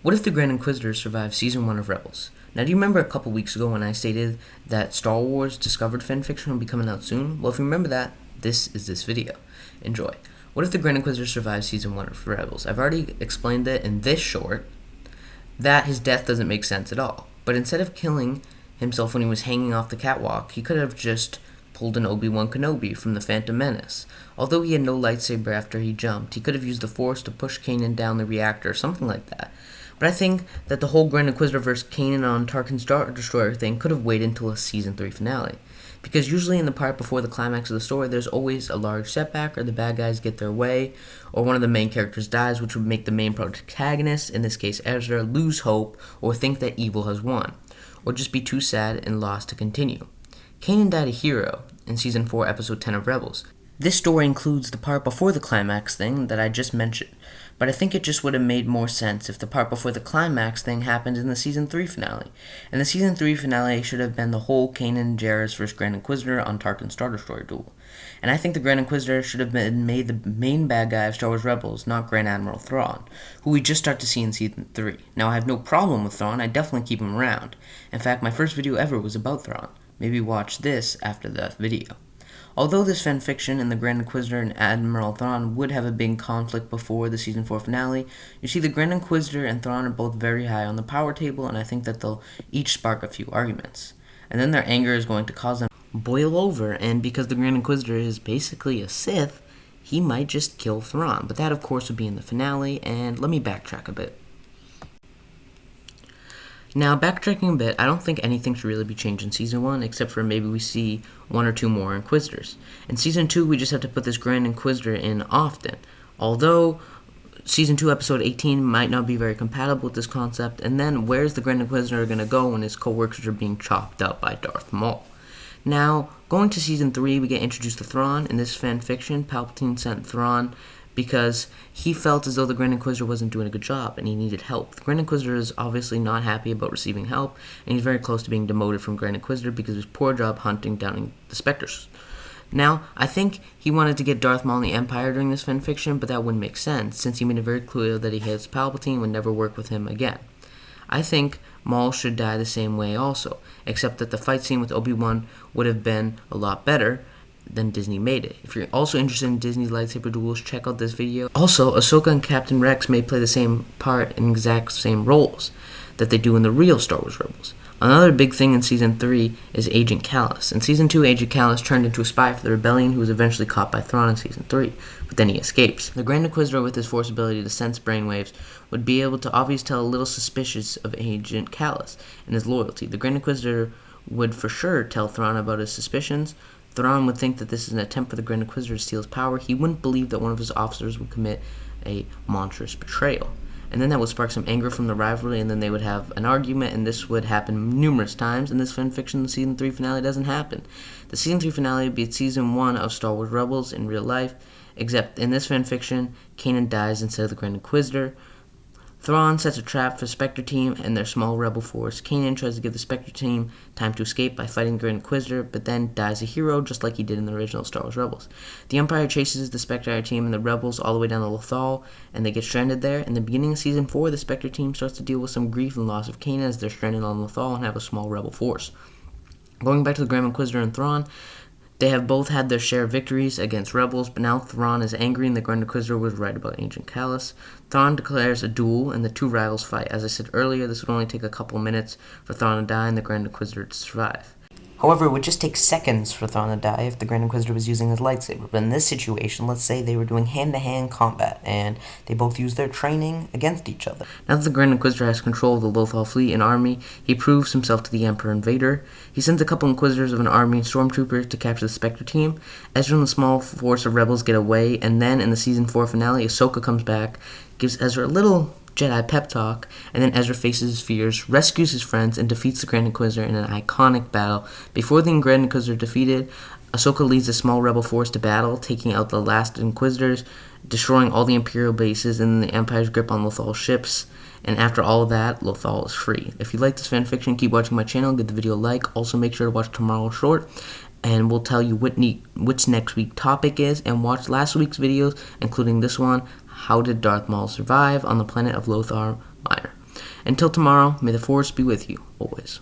What if the Grand Inquisitor survived Season 1 of Rebels? Now, do you remember a couple weeks ago when I stated that Star Wars Discovered fanfiction will be coming out soon? Well, if you remember that, this is this video. Enjoy. What if the Grand Inquisitor survives Season 1 of Rebels? I've already explained it in this short that his death doesn't make sense at all. But instead of killing himself when he was hanging off the catwalk, he could have just pulled an Obi-Wan Kenobi from the Phantom Menace. Although he had no lightsaber after he jumped, he could have used the Force to push Kanan down the reactor or something like that. But I think that the whole Grand Inquisitor vs. Kanan on Tarkin's Star Destroyer thing could have waited until a Season 3 finale. Because usually in the part before the climax of the story, there's always a large setback, or the bad guys get their way, or one of the main characters dies, which would make the main protagonist, in this case Ezra, lose hope, or think that evil has won, or just be too sad and lost to continue. Kanan died a hero in Season 4, Episode 10 of Rebels. This story includes the part before the climax thing that I just mentioned, but I think it just would have made more sense if the part before the climax thing happened in the Season 3 finale. And the Season 3 finale should have been the whole Kanan Jarrus vs. Grand Inquisitor on Tarkin's Star Destroyer duel. And I think the Grand Inquisitor should have been made the main bad guy of Star Wars Rebels, not Grand Admiral Thrawn, who we just start to see in Season 3. Now, I have no problem with Thrawn, I definitely keep him around. In fact, my first video ever was about Thrawn. Maybe watch this after the video. Although this fanfiction and the Grand Inquisitor and Admiral Thrawn would have a big conflict before the Season 4 finale, you see the Grand Inquisitor and Thrawn are both very high on the power table, and I think that they'll each spark a few arguments. And then their anger is going to cause them to boil over, and because the Grand Inquisitor is basically a Sith, he might just kill Thrawn. But that, of course, would be in the finale, and let me backtrack a bit. Now, backtracking a bit, I don't think anything should really be changed in Season 1, except for maybe we see one or two more Inquisitors. In Season 2, we just have to put this Grand Inquisitor in often. Although, Season 2, Episode 18 might not be very compatible with this concept, and then where's the Grand Inquisitor going to go when his co-workers are being chopped up by Darth Maul? Now, going to Season 3, we get introduced to Thrawn. In this fanfiction, Palpatine sent Thrawn because he felt as though the Grand Inquisitor wasn't doing a good job and he needed help. The Grand Inquisitor is obviously not happy about receiving help, and he's very close to being demoted from Grand Inquisitor because of his poor job hunting down the Spectres. Now, I think he wanted to get Darth Maul in the Empire during this fanfiction, but that wouldn't make sense since he made it very clear that he hates Palpatine and would never work with him again. I think Maul should die the same way also, except that the fight scene with Obi-Wan would have been a lot better than Disney made it. If you're also interested in Disney's lightsaber duels, check out this video. Also, Ahsoka and Captain Rex may play the same part in exact same roles that they do in the real Star Wars Rebels. Another big thing in Season 3 is Agent Kallus. In Season 2, Agent Kallus turned into a spy for the Rebellion who was eventually caught by Thrawn in Season 3, but then he escapes. The Grand Inquisitor, with his Force ability to sense brainwaves, would be able to obviously tell a little suspicious of Agent Kallus and his loyalty. The Grand Inquisitor would for sure tell Thrawn about his suspicions. Thrawn would think that this is an attempt for the Grand Inquisitor to steal his power. He wouldn't believe that one of his officers would commit a monstrous betrayal. And then that would spark some anger from the rivalry, and then they would have an argument, and this would happen numerous times. In this fanfiction, the Season 3 finale doesn't happen. The Season 3 finale would be Season 1 of Star Wars Rebels in real life, except in this fanfiction, Kanan dies instead of the Grand Inquisitor. Thrawn sets a trap for the Spectre team and their small rebel force. Kanan tries to give the Spectre team time to escape by fighting the Grand Inquisitor, but then dies a hero just like he did in the original Star Wars Rebels. The Empire chases the Spectre team and the rebels all the way down to Lothal, and they get stranded there. In the beginning of Season 4, the Spectre team starts to deal with some grief and loss of Kanan as they're stranded on Lothal and have a small rebel force. Going back to the Grand Inquisitor and Thrawn, they have both had their share of victories against rebels, but now Thrawn is angry and the Grand Inquisitor was right about Agent Kallus. Thrawn declares a duel and the two rivals fight. As I said earlier, this would only take a couple minutes for Thrawn to die and the Grand Inquisitor to survive. However, it would just take seconds for Thrawn to die if the Grand Inquisitor was using his lightsaber. But in this situation, let's say they were doing hand-to-hand combat, and they both used their training against each other. Now that the Grand Inquisitor has control of the Lothal fleet and army, he proves himself to the Emperor and Vader. He sends a couple Inquisitors of an army and stormtroopers to capture the Spectre team. Ezra and the small force of rebels get away, and then in the Season 4 finale, Ahsoka comes back, gives Ezra a little Jedi pep talk, and then Ezra faces his fears, rescues his friends, and defeats the Grand Inquisitor in an iconic battle. Before the Grand Inquisitor defeated, Ahsoka leads a small rebel force to battle, taking out the last Inquisitors, destroying all the Imperial bases and the Empire's grip on Lothal's ships. And after all of that, Lothal is free. If you like this fanfiction, keep watching my channel, give the video a like. Also, make sure to watch tomorrow's short, and we'll tell you which next week topic is, and watch last week's videos, including this one, How Did Darth Maul Survive on the Planet of Lothar Minor. Until tomorrow, may the Force be with you always.